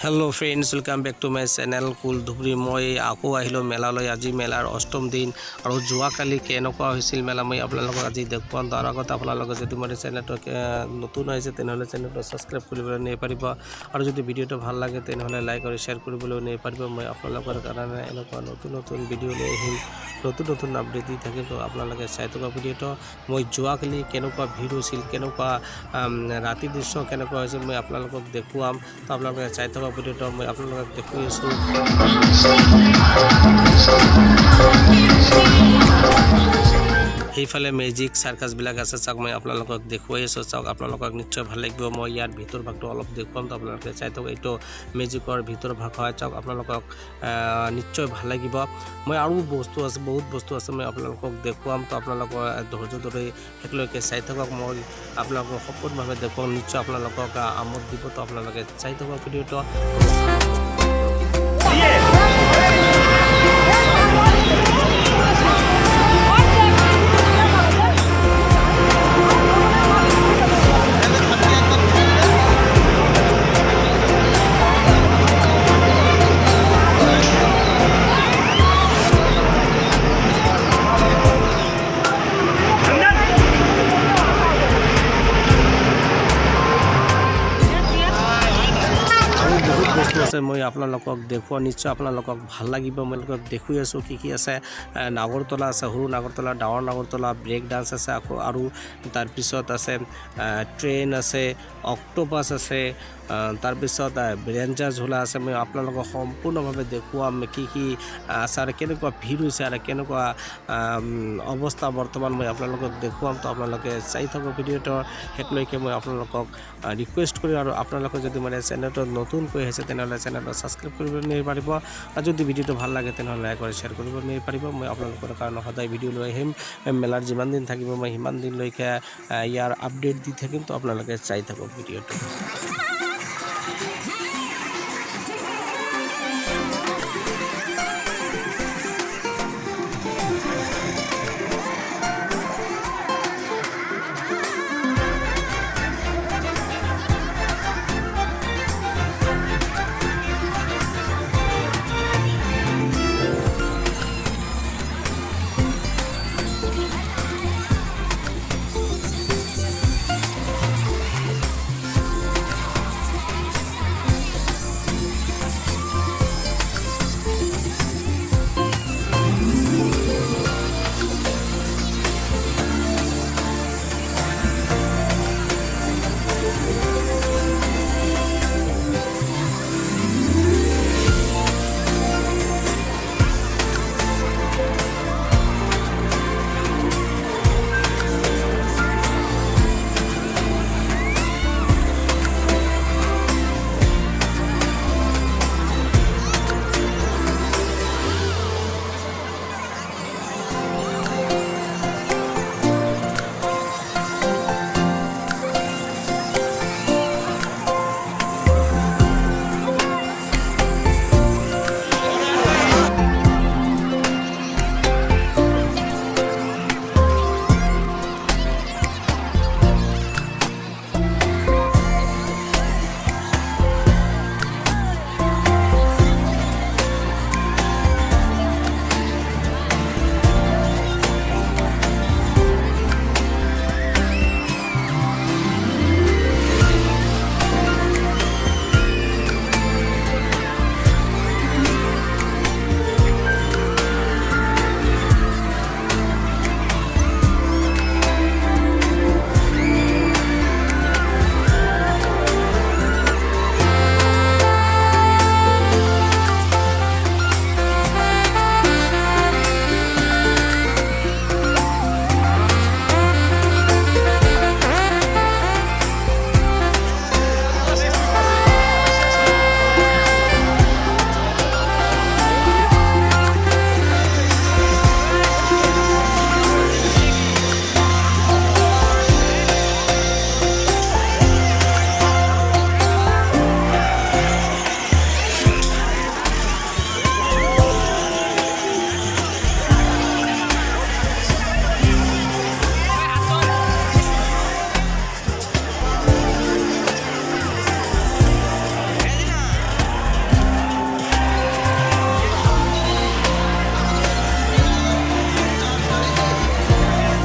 hello friends welcome back to my channel cool Dhubri मैं आको आहिलो मेलाলৈ আজি মেলাৰ অষ্টম দিন আৰু যোৱাকালি কেনেকুৱা হৈছিল মেলা মই আপোনালোকক আজি দেখুৱাম তাৰ আগত আপোনালোকে যদি মোৰ চেনেলটো নতুন হৈছে তেনেহলে চেনেলটো সাবস্ক্ৰাইব কৰিবলৈ নেপাৰিব আৰু যদি ভিডিওটো ভাল লাগে তেনেহলে লাইক আৰু শেয়াৰ কৰিবলৈ নেপাৰিব মই আপোনালোকৰ কাৰণে এনেকুৱা নতুন নতুন ভিডিও লৈ আহিম নতুন নতুন আপডেট দি থাকিম তো আপোনালোকে চাই থকা ভিডিওটো মই যোৱাকালি কেনেকুৱা ভিৰ হৈছিল কেনেকুৱা ৰাতি দৃশ্য কেনেকুৱা হৈছিল মই আপোনালোকক দেখুৱাম তো আপোনালোকে চাই থকা ভিডিওটো মই আপোনালোকক দেখুৱাই আছো এইফালে মেজিক সাৰ্কাস বিলাক আছে চাওক মই আপোনালোকক দেখুৱাই আছো চাওক আপোনালোকক নিশ্চয় ভাল লাগিব মই ইয়াৰ ভিতৰ ভাগটো অলপ দেখুৱাম তো আপোনালোকে চাই থাকক এইটো মেজিকৰ ভিতৰ ভাগ হয় চাওক আপোনালোকক নিশ্চয় ভাল লাগিব মই আৰু বস্তু আছে বহুত বস্তু আছে মই আপোনালোকক দেখুৱাম তো আপোনালোকৰ ধৈৰ্য ধৰি একলৈকে চাই থাকক মই আপোনালোকক সম্পূৰ্ণভাৱে দেখুৱাম নিশ্চয় আপোনালোকক আমোদ দিব তো আপোনালোকে চাই থাকক ভিডিওটো মই আপোনালোকক দেখুৱা নিশ্চয় আপোনালোকক ভাল লাগিব মই দেখুৱাই আছো কি আছে নাগৰতলা আছে সৰু নাগৰতলা ডাঙৰ নাগৰতলা ব্ৰেক ডান্স আছে আৰু তাৰ পিছত আছে ট্ৰেইন আছে অক্টোপাস আছে তাৰ পিছত ব্ৰেঞ্জা ঝোলা আছে মই আপোনালোকক সম্পূৰ্ণভাৱে দেখুৱাম কি আছে আৰু কেনেকুৱা ভিৰ হৈছে আৰু কেনেকুৱা অৱস্থা বৰ্তমান মই আপোনালোকক দেখুৱাম তো আপোনালোকে চাই থাকক ভিডিওটো শেষলৈকে মই আপোনালোকক ৰিকুৱেষ্ট কৰি আৰু আপোনালোকে যদি মানে চেনেলটো নতুনকৈ আহিছে তেনেহলে চেনেলটো সাবস্ক্ৰাইব কৰিব নেপাৰিব আৰু যদি ভিডিওটো ভাল লাগে তেনেহলে লাইক আৰু শেয়াৰ কৰিব নেপাৰিব মই আপোনালোকৰ কাৰণে সদায় ভিডিও লৈ আহিম মেলাৰ যিমান দিন থাকিব মই সিমান দিনলৈকে ইয়াৰ আপডেট দি থাকিম তো আপোনালোকে চাই থাকক ভিডিওটো